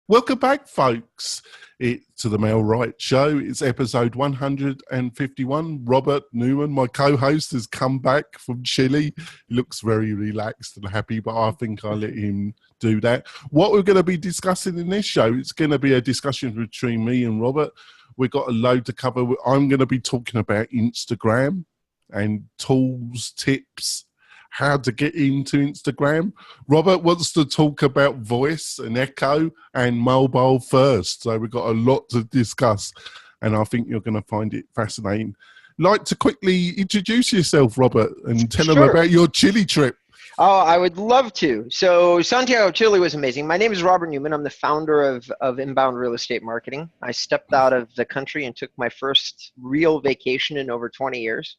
Welcome back, folks, to the Mel Wright Show. It's episode 151. Robert Newman, my co-host, has come back from Chile. He looks very relaxed and happy, but I think I'll let him do that. What we're going to be discussing in this show, it's going to be a discussion between me and Robert. We've got a load to cover. I'm going to be talking about Instagram and tools, tips, how to get into Instagram. Robert wants to talk about voice and echo and mobile first. So we've got a lot to discuss, and I think you're going to find it fascinating. Like to quickly introduce yourself, Robert, and tell them about your Chile trip. Oh, I would love to. So Santiago, Chile was amazing. My name is Robert Newman. I'm the founder of Inbound Real Estate Marketing. I stepped out of the country and took my first real vacation in over 20 years.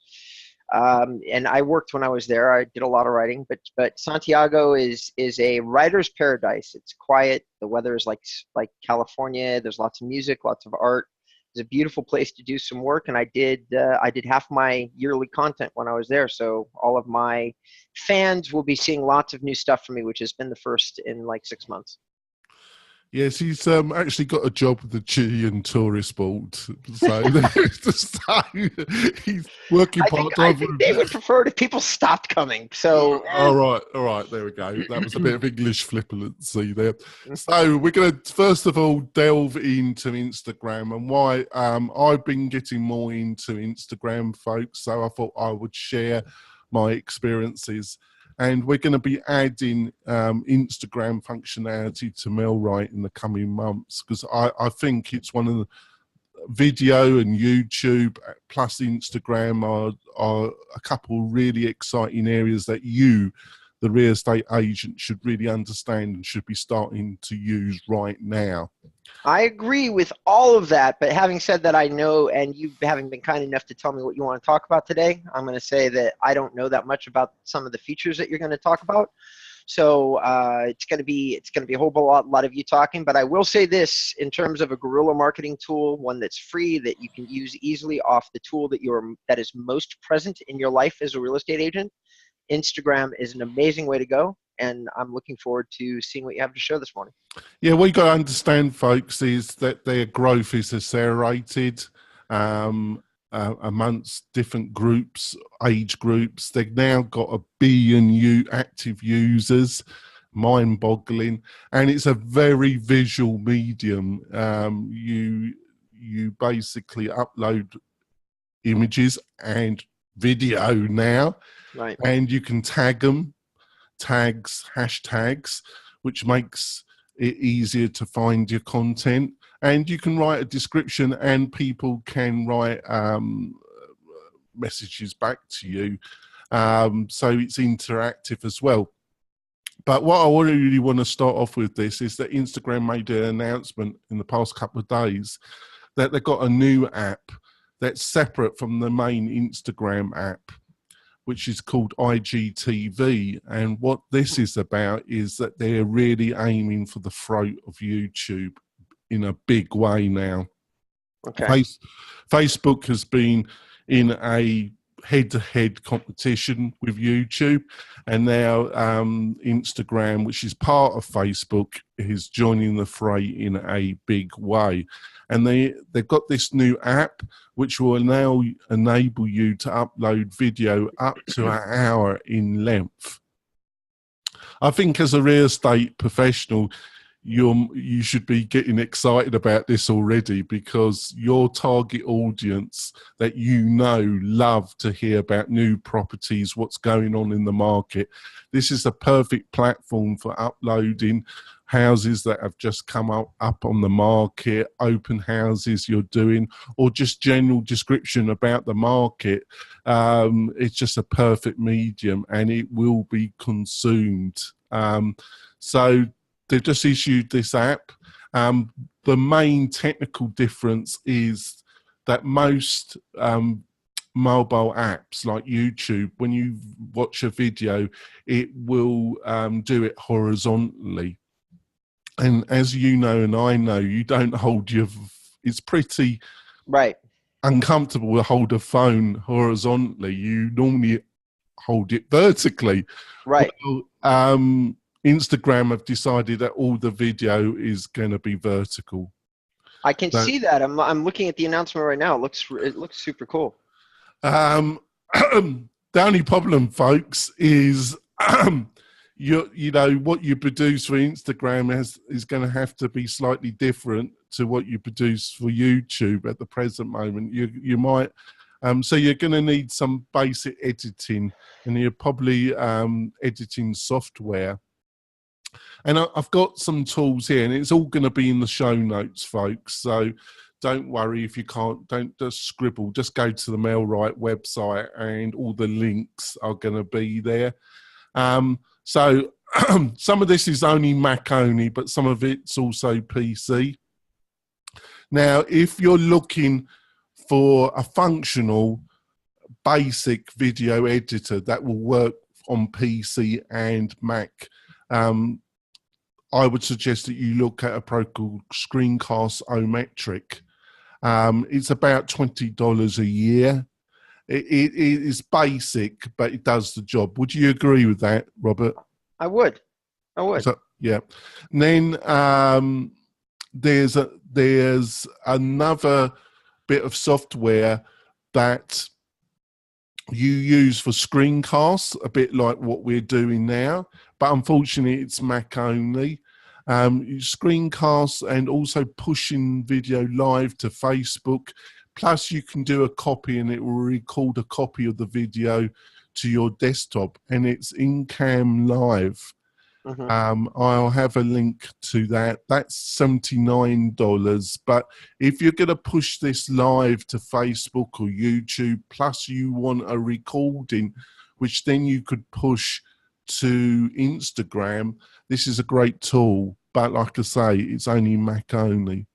And I worked when I was there. I did a lot of writing, but Santiago is a writer's paradise. It's quiet. The weather is like California. There's lots of music, lots of art. It's a beautiful place to do some work. And I did half my yearly content when I was there. So all of my fans will be seeing lots of new stuff from me, which has been the first in like 6 months. Yes, he's actually got a job with the Chilean Tourist Board, so he's working part-time. I think they would prefer if people stopped coming. So, all right, there we go. That was a bit of English flippancy there. So we're going to first of all delve into Instagram and why I've been getting more into Instagram, folks. So I thought I would share my experiences. And we're going to be adding Instagram functionality to MailRight in the coming months, because I think it's one of the video and YouTube plus Instagram are a couple really exciting areas that you, the real estate agent, should really understand and should be starting to use right now. I agree with all of that, but having said that, I know, and you having been kind enough to tell me what you want to talk about today, I'm going to say that I don't know that much about some of the features that you're going to talk about. So it's going to be a whole lot of you talking, but I will say this in terms of a guerrilla marketing tool, one that's free that you can use easily off the tool that is most present in your life as a real estate agent. Instagram is an amazing way to go, and I'm looking forward to seeing what you have to show this morning. Yeah, what you got to understand, folks, is that their growth is accelerated amongst different groups, age groups. They've now got 1 billion active users, mind-boggling, and it's a very visual medium. You basically upload images and video now. Right. And you can tag them, hashtags, which makes it easier to find your content. And you can write a description and people can write messages back to you. So it's interactive as well. But what I really want to start off with this is that Instagram made an announcement in the past couple of days that they've got a new app that's separate from the main Instagram app, which is called IGTV. And what this is about is that they're really aiming for the throat of YouTube in a big way now. Okay. Facebook has been in a head-to-head competition with YouTube, and now Instagram, which is part of Facebook, is joining the fray in a big way. And they've got this new app which will now enable you to upload video up to an hour in length. I think as a real estate professional, you should be getting excited about this already, because your target audience that you know love to hear about new properties, what's going on in the market. This is a perfect platform for uploading houses that have just come up on the market, open houses you're doing, or just general description about the market. It's just a perfect medium and it will be consumed. So they've just issued this app. The main technical difference is that most mobile apps like YouTube, when you watch a video, it will do it horizontally. And as you know, and I know, you don't hold it's pretty uncomfortable to hold a phone horizontally. You normally hold it vertically. Right. Well, Instagram have decided that all the video is going to be vertical. I can see that. I'm looking at the announcement right now. It looks super cool. The only problem, folks, is you know what you produce for Instagram is going to have to be slightly different to what you produce for YouTube at the present moment. You might so you're going to need some basic editing, and you're probably editing software. And I've got some tools here, and it's all going to be in the show notes, folks. So don't worry if you can't, don't just scribble. Just go to the MailRite website, and all the links are going to be there. So some of this is only Mac only, but some of it's also PC. Now, if you're looking for a functional, basic video editor that will work on PC and Mac, I would suggest that you look at a program called Screencast O Matic. It's about $20 a year. It is basic, but it does the job. Would you agree with that, Robert? I would. So, yeah. And then there's another bit of software that you use for screencasts, a bit like what we're doing now, but unfortunately it's Mac only. Screencasts and also pushing video live to Facebook. Plus you can do a copy, and it will record a copy of the video to your desktop, and it's EcammLive. I'll have a link to that. That's $79. But if you're going to push this live to Facebook or YouTube, plus you want a recording, which then you could push to Instagram, this is a great tool. But like I say, it's only Mac only.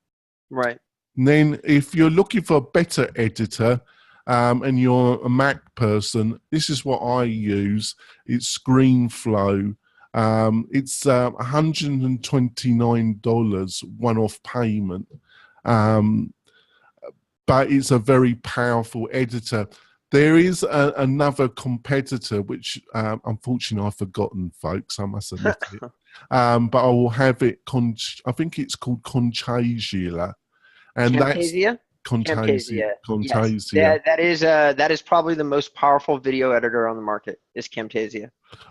Right. And then if you're looking for a better editor, and you're a Mac person, this is what I use. It's ScreenFlow. It's $129 one-off payment, but it's a very powerful editor. There is another competitor, which unfortunately I've forgotten, folks. I must admit it. But I will have it. I think it's called Camtasia, and Camtasia? Camtasia. Yes. That is probably the most powerful video editor on the market, is Camtasia.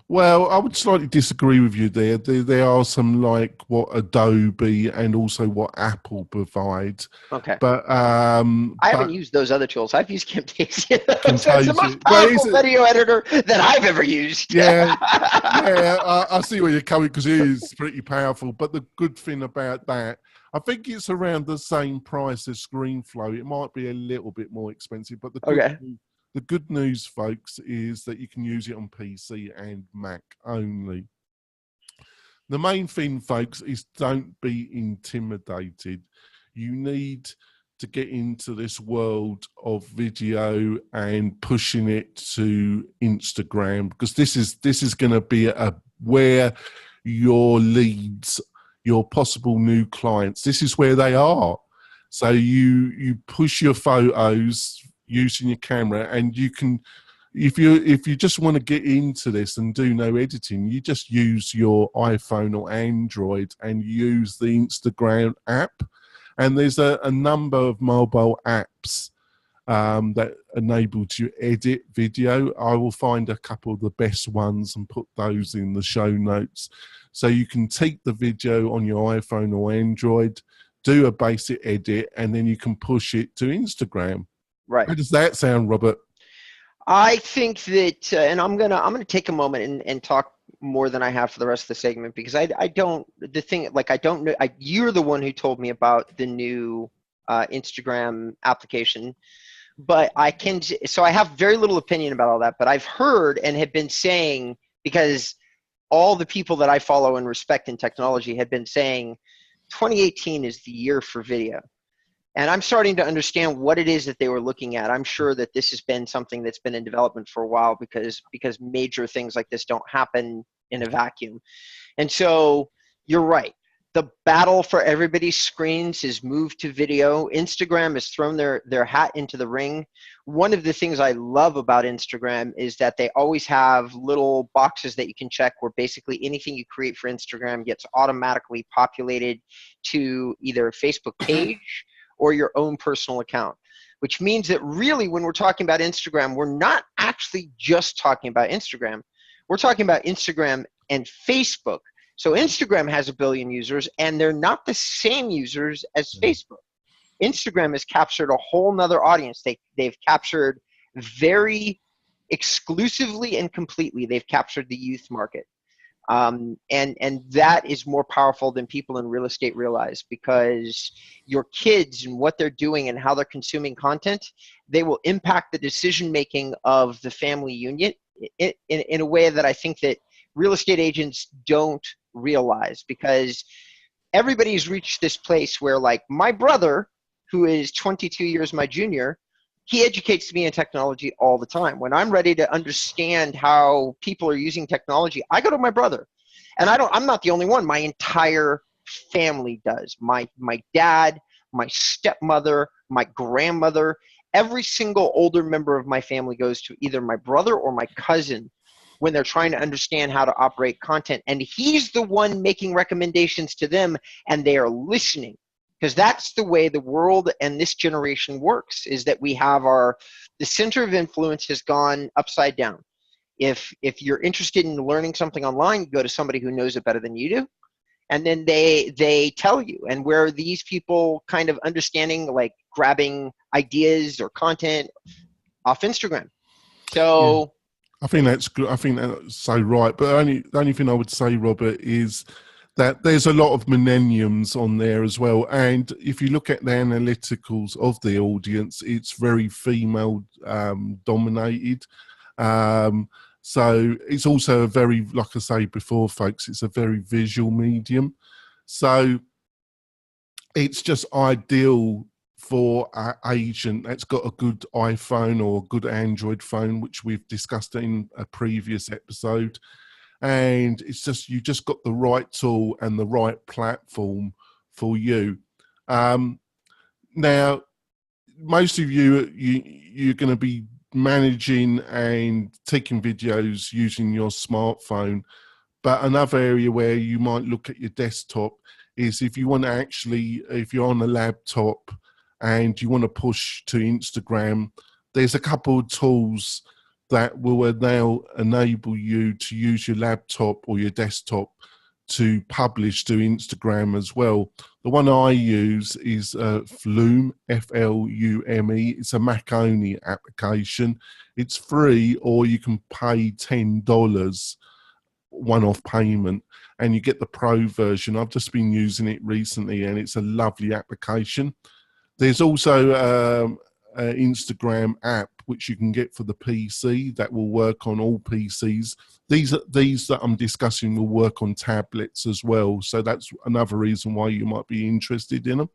Well, I would slightly disagree with you there. There are some like what Adobe and also what Apple provide. Okay. But I haven't used those other tools. I've used Camtasia. It's the most powerful video editor that I've ever used. Yeah, I see where you're coming, because it is pretty powerful. But the good thing about that, I think it's around the same price as ScreenFlow. It might be a little bit more expensive, but the good news, folks, is that you can use it on PC and Mac only. The main thing, folks, is don't be intimidated. You need to get into this world of video and pushing it to Instagram, because this is going to be where your leads, your possible new clients, this is where they are. So you push your photos using your camera, and you can, if you just want to get into this and do no editing, you just use your iPhone or Android and use the Instagram app. And there's a number of mobile apps that enable to edit video. I will find a couple of the best ones and put those in the show notes. So you can take the video on your iPhone or Android, do a basic edit, and then you can push it to Instagram. Right. How does that sound, Robert? I think that, and I'm gonna take a moment and talk more than I have for the rest of the segment, because I don't know. You're the one who told me about the new Instagram application, but I have very little opinion about all that. But I've heard and have been saying, because all the people that I follow and respect in technology had been saying 2018 is the year for video. And I'm starting to understand what it is that they were looking at. I'm sure that this has been something that's been in development for a while, because major things like this don't happen in a vacuum. And so you're right. The battle for everybody's screens is moved to video. Instagram has thrown their hat into the ring. One of the things I love about Instagram is that they always have little boxes that you can check where basically anything you create for Instagram gets automatically populated to either a Facebook page or your own personal account, which means that really when we're talking about Instagram, we're not actually just talking about Instagram. We're talking about Instagram and Facebook. So Instagram has 1 billion users, and they're not the same users as Facebook. Instagram has captured a whole nother audience. They've captured very exclusively and completely, they've captured the youth market. And that is more powerful than people in real estate realize, because your kids and what they're doing and how they're consuming content, they will impact the decision-making of the family union in a way that I think that real estate agents don't realize, because everybody's reached this place where, like, my brother, who is 22 years my junior, he educates me in technology all the time. When I'm ready to understand how people are using technology, I go to my brother. And I'm not the only one. My entire family does. My dad, my stepmother, my grandmother, every single older member of my family goes to either my brother or my cousin when they're trying to understand how to operate content. And he's the one making recommendations to them, and they are listening. Because that's the way the world and this generation works, is that we have the center of influence has gone upside down. If you're interested in learning something online, you go to somebody who knows it better than you do, and then they tell you. And where these people kind of understanding, like grabbing ideas or content off Instagram. So yeah. I think that's good. I think that's so right. But the only thing I would say, Robert, is that there's a lot of millenniums on there as well. And if you look at the analyticals of the audience, it's very female dominated. So it's also a very, like I say before, folks, it's a very visual medium. So it's just ideal for an agent that's got a good iPhone or a good Android phone, which we've discussed in a previous episode. And it's just, you just got the right tool and the right platform for you. Now, most of you're going to be managing and taking videos using your smartphone. But another area where you might look at your desktop is if you want to actually, if you're on a laptop and you want to push to Instagram, there's a couple of tools that will now enable you to use your laptop or your desktop to publish to Instagram as well. The one I use is Flume, F-L-U-M-E. It's a Mac Only application. It's free, or you can pay $10 one-off payment and you get the pro version. I've just been using it recently and it's a lovely application. There's also an Instagram app which you can get for the PC that will work on all PCs. These that I'm discussing will work on tablets as well. So that's another reason why you might be interested in them.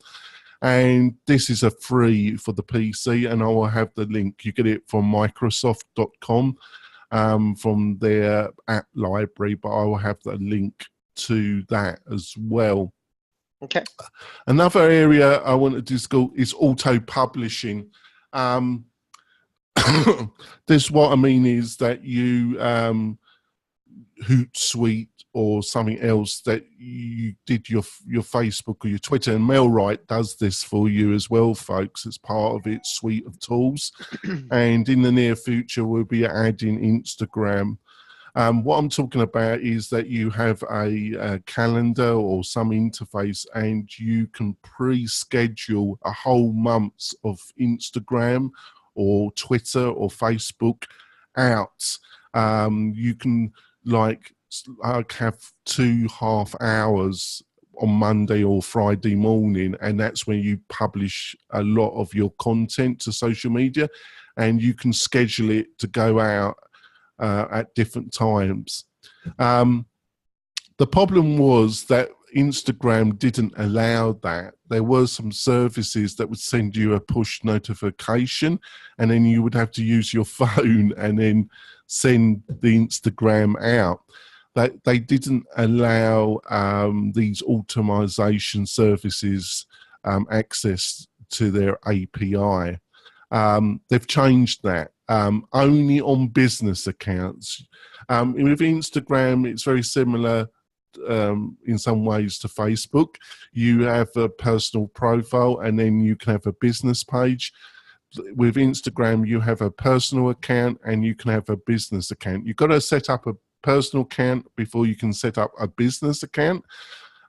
And this is a free for the PC, and I will have the link. You get it from Microsoft.com from their app library, but I will have the link to that as well. Okay. Another area I want to discuss is auto-publishing. This, what I mean is that you Hootsuite or something else that you did your Facebook or your Twitter, and MailRite does this for you as well, folks. It's part of its suite of tools. And in the near future, we'll be adding Instagram. What I'm talking about is that you have a calendar or some interface, and you can pre-schedule a whole month of Instagram or Twitter or Facebook out. You can like have 2.5 hours on Monday or Friday morning, and that's when you publish a lot of your content to social media, and you can schedule it to go out at different times. The problem was that Instagram didn't allow that. There were some services that would send you a push notification, and then you would have to use your phone and then send the Instagram out. they didn't allow these automation services access to their API. They've changed that. Only on business accounts. With Instagram, it's very similar in some ways to Facebook. You have a personal profile and then you can have a business page. With Instagram, you have a personal account and you can have a business account. You've got to set up a personal account before you can set up a business account.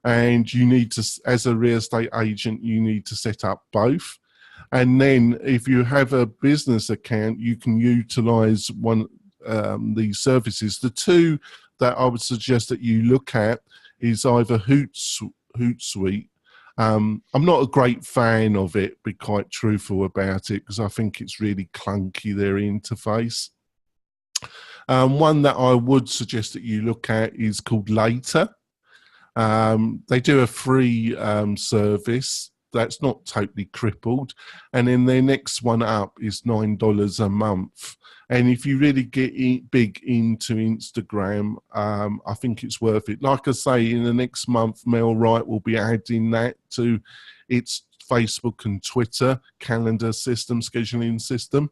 And you need to, as a real estate agent, you need to set up both. And then if you have a business account, you can utilize one these services. The two that I would suggest that you look at is either Hootsuite. I'm not a great fan of it, be quite truthful about it, because I think it's really clunky, their interface. One that I would suggest that you look at is called Later. They do a free service that's not totally crippled, and then their next one up is $9 a month. And if you really get big into Instagram, I think it's worth it. Like I say, in the next month, Mel Wright will be adding that to its Facebook and Twitter calendar system, scheduling system.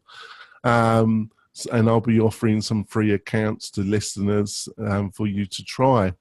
And I'll be offering some free accounts to listeners for you to try.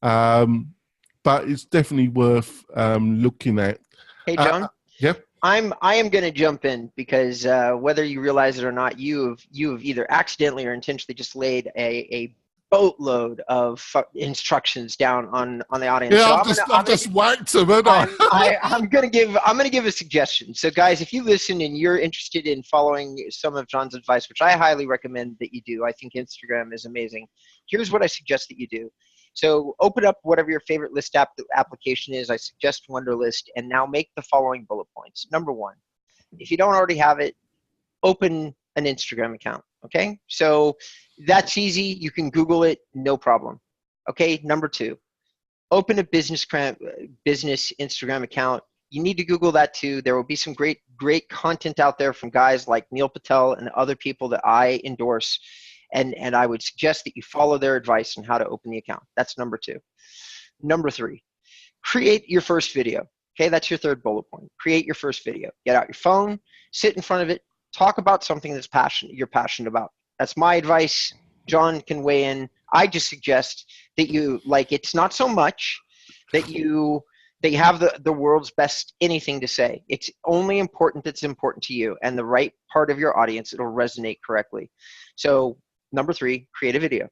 But it's definitely worth looking at. Hey, John. Yeah. I am going to jump in because whether you realize it or not, you have either accidentally or intentionally just laid a boatload of instructions down on the audience. Yeah, so I've just whacked them, haven't I? I'm going to give a suggestion. So guys, if you listen and you're interested in following some of John's advice, which I highly recommend that you do, I think Instagram is amazing. Here's what I suggest that you do. So open up whatever your favorite list application is. I suggest Wunderlist, and now make the following bullet points. Number one, if you don't already have it, open an Instagram account, okay? So that's easy. You can Google it, no problem. Okay, number two, open a business Instagram account. You need to Google that too. There will be some great content out there from guys like Neil Patel and other people that I endorse. And I would suggest that you follow their advice on how to open the account. That's number two. Number three, create your first video. Okay, that's your third bullet point. Create your first video. Get out your phone, sit in front of it, talk about something that's you're passionate about. That's my advice. John can weigh in. I just suggest that you, like, it's not so much that you have the world's best anything to say. It's only important that's important to you and the right part of your audience. It'll resonate correctly. So number three, create a video.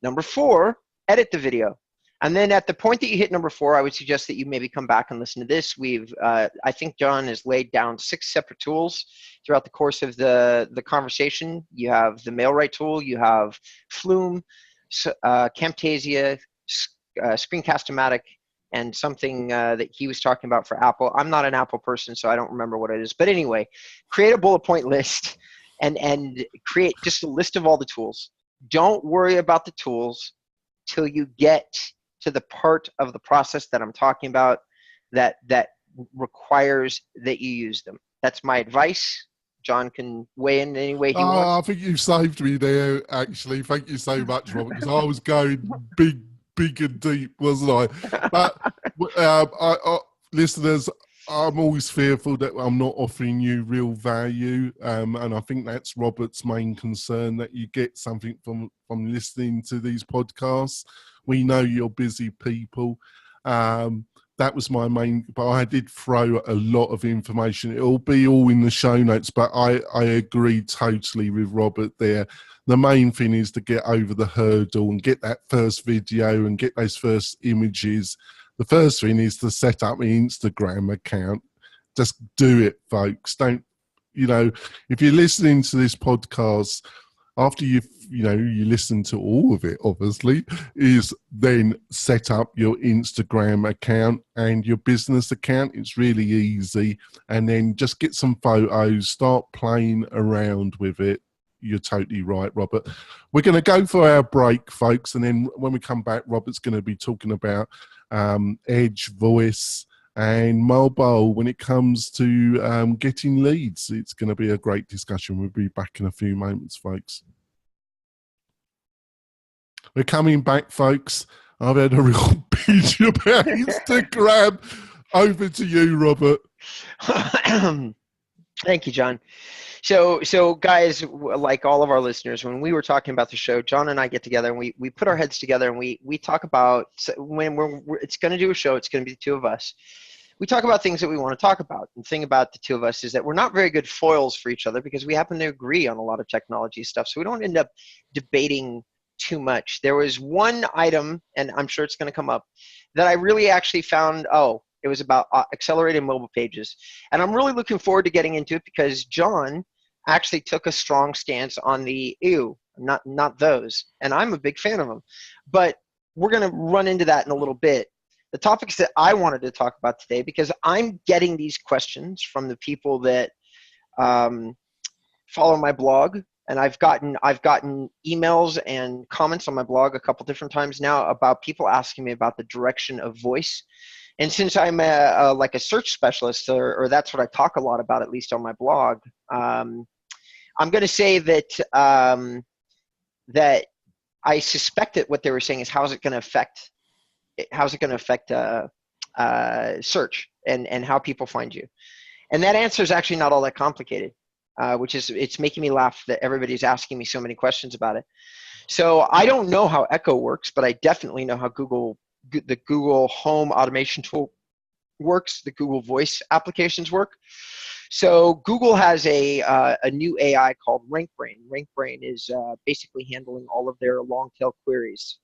Number four, edit the video. And then at the point that you hit number four, I would suggest that you maybe come back and listen to this. I think John has laid down 6 separate tools throughout the course of the conversation. You have the MailRight tool, you have Flume, Camtasia, Screencast O Matic, and something that he was talking about for Apple. I'm not an Apple person, so I don't remember what it is. But anyway, create a bullet point list and create just a list of all the tools. Don't worry about the tools till you get to the part of the process that I'm talking about that requires that you use them. That's my advice. John can weigh in any way he wants. I think you saved me there, actually. Thank you so much, Robert, because I was going big and deep, wasn't I? But listeners, I'm always fearful that I'm not offering you real value, and I think that's Robert's main concern, that you get something from listening to these podcasts. We know you're busy people. That was my main, but I did throw a lot of information. It'll be all in the show notes, but I agree totally with Robert there. The main thing is to get over the hurdle and get that first video and get those first images. The first thing is to set up an Instagram account. Just do it, folks. Don't, if you're listening to this podcast, after you listen to all of it, obviously, is then set up your Instagram account and your business account. It's really easy. And then just get some photos, start playing around with it. You're totally right, Robert. We're going to go for our break, folks. And then when we come back, Robert's going to be talking about Edge, voice, and mobile when it comes to getting leads. It's going to be a great discussion. We'll be back in a few moments, folks. We're coming back, folks. I've had a real binge about Instagram. Over to you, Robert. Thank you, John. So guys, like all of our listeners, when we were talking about the show, John and I get together and we put our heads together and we talk about, when it's going to do a show, it's going to be the two of us. We talk about things that we want to talk about. And the thing about the two of us is that we're not very good foils for each other because we happen to agree on a lot of technology stuff. So we don't end up debating too much. There was one item, and I'm sure it's going to come up, that I really actually found, it was about accelerated mobile pages. And I'm really looking forward to getting into it because John actually took a strong stance on the not those. And I'm a big fan of them. But we're going to run into that in a little bit. The topics that I wanted to talk about today, because I'm getting these questions from the people that follow my blog, and I've gotten emails and comments on my blog a couple different times now about people asking me about the direction of voice. And since I'm like a search specialist, or that's what I talk a lot about, at least on my blog, I'm going to say that that I suspect that what they were saying is how's it going to affect search and how people find you. And that answer is actually not all that complicated, it's making me laugh that everybody's asking me so many questions about it. So I don't know how Echo works, but I definitely know how the Google Home automation tool works, the Google Voice applications work. So Google has a new AI called RankBrain. RankBrain is basically handling all of their long tail queries.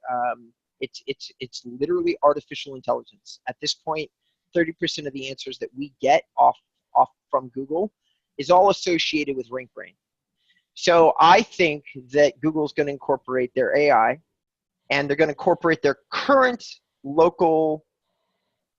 It's literally artificial intelligence. At this point, 30% of the answers that we get off from Google is all associated with RankBrain. So I think that Google's going to incorporate their AI, and they're going to incorporate their current local,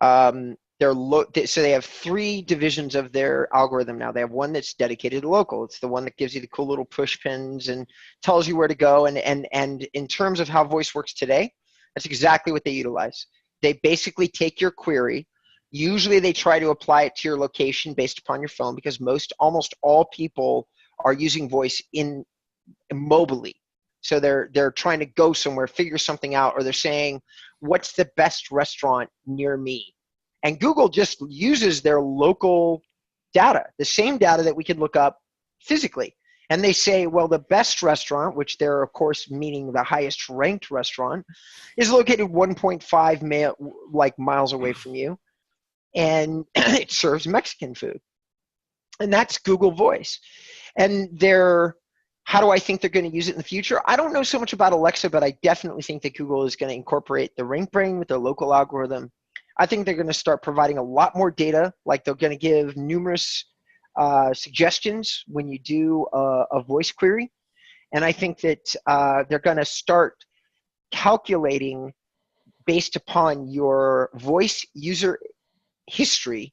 so they have 3 divisions of their algorithm now. They have one that's dedicated to local. It's the one that gives you the cool little push pins and tells you where to go. And in terms of how voice works today, that's exactly what they utilize. They basically take your query. Usually they try to apply it to your location based upon your phone, because almost all people are using voice mobily. So they're trying to go somewhere, figure something out, or they're saying, what's the best restaurant near me? And Google just uses their local data, the same data that we can look up physically. And they say, well, the best restaurant, which they're, of course, meaning the highest ranked restaurant, is located 1.5 miles away from you. And it serves Mexican food. And that's Google Voice. And how do I think they're going to use it in the future? I don't know so much about Alexa, but I definitely think that Google is going to incorporate the RankBrain with their local algorithm. I think they're going to start providing a lot more data, like they're going to give numerous suggestions when you do a voice query. And I think that they're going to start calculating based upon your voice user history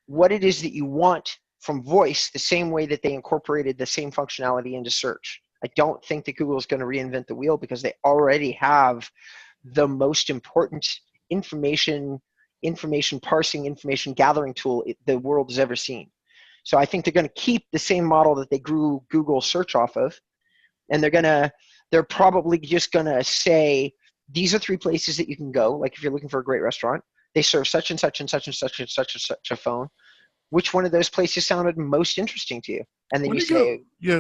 what it is that you want from voice, the same way that they incorporated the same functionality into search. I don't think that Google is going to reinvent the wheel, because they already have the most important information parsing, information gathering tool the world has ever seen. So I think they're going to keep the same model that they grew Google search off of, and they're probably just going to say, these are 3 places that you can go. Like if you're looking for a great restaurant, they serve such and such and such and such and such and such a phone. Which one of those places sounded most interesting to you? And then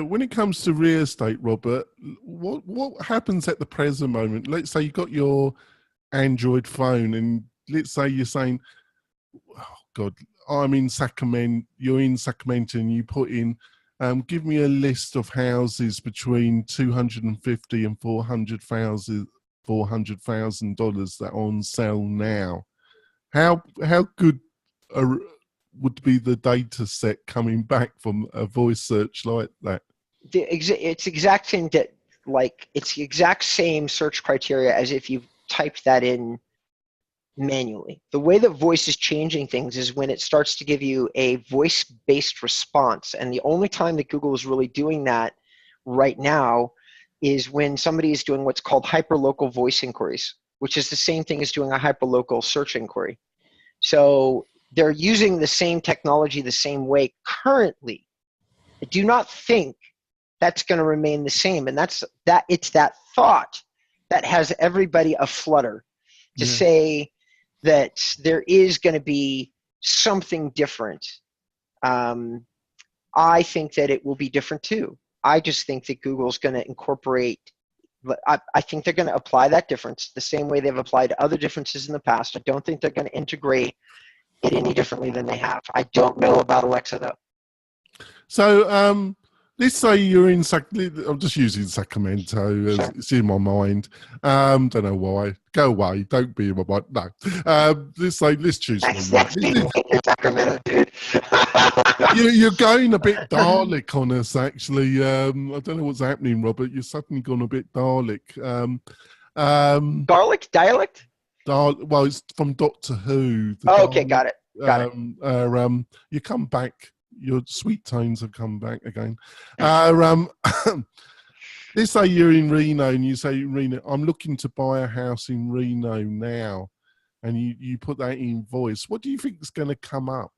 when it comes to real estate, Robert, what happens at the present moment? Let's say you got your Android phone, and let's say you're saying, oh God, I'm in Sacramento, you're in Sacramento, and you put in, give me a list of houses between $250,000 and $400,000 that are on sale now. How good would be the data set coming back from a voice search like that? It's exact same it's the exact same search criteria as if you typed that in manually. The way that voice is changing things is when it starts to give you a voice-based response. And the only time that Google is really doing that right now is when somebody is doing what's called hyperlocal voice inquiries, which is the same thing as doing a hyperlocal search inquiry. So they're using the same technology the same way currently. I do not think that's going to remain the same. And it's that thought that has everybody aflutter to say that there is going to be something different. I think that it will be different too. I just think that Google's going to incorporate, I think they're going to apply that difference the same way they've applied other differences in the past. I don't think they're going to integrate it any differently than they have. I don't know about Alexa though. So let's say you're in, I'm just using Sacramento as it's in my mind. Don't know why. Go away. Don't be in my mind. No. Let's choose Sacramento, dude. You're going a bit Dalek on us, actually. I don't know what's happening, Robert. You're suddenly gone a bit Dalek. Garlic dialect? Well, it's from Doctor Who. Okay, got it. Got it. You come back. Your sweet tones have come back again. Let's say you're in Reno and you say, Reno, I'm looking to buy a house in Reno now. And you put that in voice. What do you think is going to come up?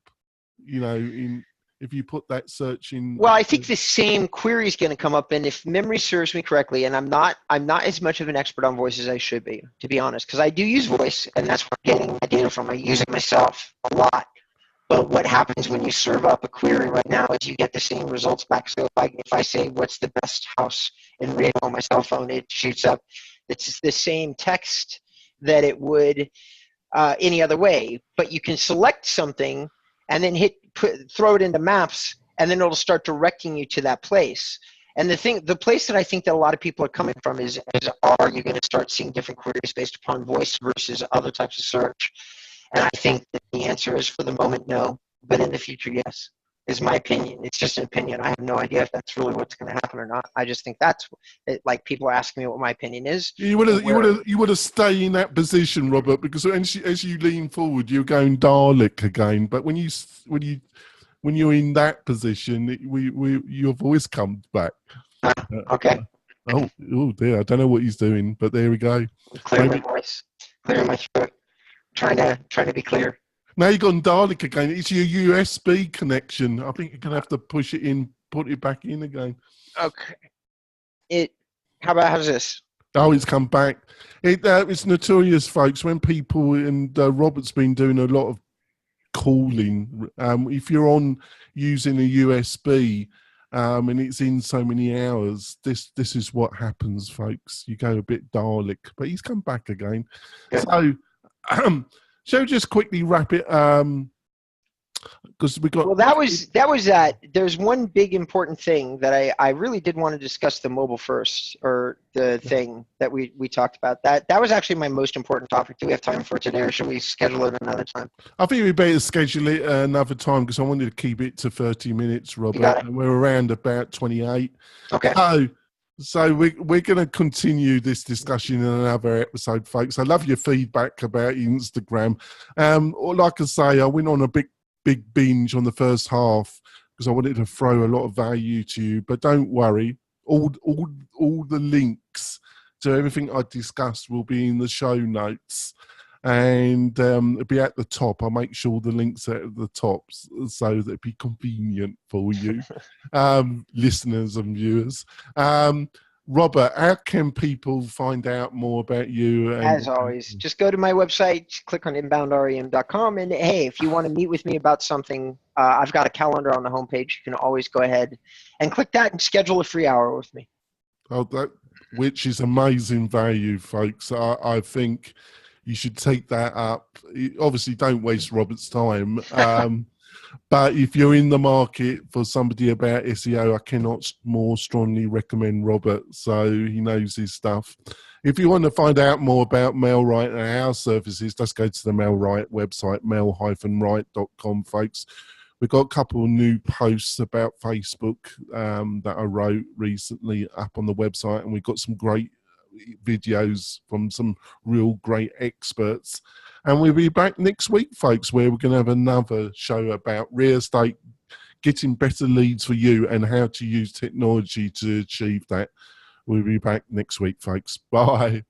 You know, if you put that search in. Well, I think the same query is going to come up. And if memory serves me correctly, and I'm not as much of an expert on voice as I should be, to be honest, because I do use voice, and that's where I'm getting my data from. I use it myself a lot. But what happens when you serve up a query right now is you get the same results back. So if I say, what's the best house in Reno on my cell phone, it shoots up. It's the same text that it would any other way. But you can select something and then throw it into maps, and then it'll start directing you to that place. And the place that I think that a lot of people are coming from is are you going to start seeing different queries based upon voice versus other types of search? And I think that the answer is, for the moment, no. But in the future, yes, is my opinion. It's just an opinion. I have no idea if that's really what's going to happen or not. I just think that's like people are asking me what my opinion is. You would have stayed in that position, Robert, because as you lean forward, you're going Dalek again. But when you're in that position, your voice comes back. Okay. Oh dear! I don't know what he's doing, but there we go. Clear my voice, clear my throat. Trying to be clear. Now you've gone Dalek again. It's your USB connection. I think you're gonna have to push it in, put it back in again. Okay. How's this? Oh, it's come back. It's notorious, folks. When people, and Robert's been doing a lot of calling. If you're on using a USB, and it's in so many hours, this is what happens, folks. You go a bit Dalek, but he's come back again. Yeah. So. Shall we just quickly wrap it? Because we got. Well, that was that. There's one big important thing that I really did want to discuss, the mobile first, or the thing that we talked about. That was actually my most important topic. Do we have time for it today, or should we schedule it another time? I think we better schedule it another time because I wanted to keep it to 30 minutes, Robert. And we're around about 28. Okay. So we're going to continue this discussion in another episode, folks. I love your feedback about Instagram. Or like I say, I went on a big binge on the first half because I wanted to throw a lot of value to you. But don't worry, all the links to everything I discussed will be in the show notes. And it'll be at the top. I'll make sure the links are at the top so that it'll be convenient for you, listeners and viewers. Robert, how can people find out more about you? As always, just go to my website, click on inboundrem.com, and hey, if you want to meet with me about something, I've got a calendar on the homepage. You can always go ahead and click that and schedule a free hour with me. Oh, which is amazing value, folks. I think you should take that up. Obviously, don't waste Robert's time. But if you're in the market for somebody about SEO, I cannot more strongly recommend Robert. So he knows his stuff. If you want to find out more about MailRight and our services, just go to the MailRight website, mail-right.com, folks. We've got a couple of new posts about Facebook that I wrote recently up on the website, and we've got some great videos from some real great experts. And we'll be back next week, folks, where we're going to have another show about real estate, getting better leads for you and how to use technology to achieve that. We'll be back next week, folks. Bye.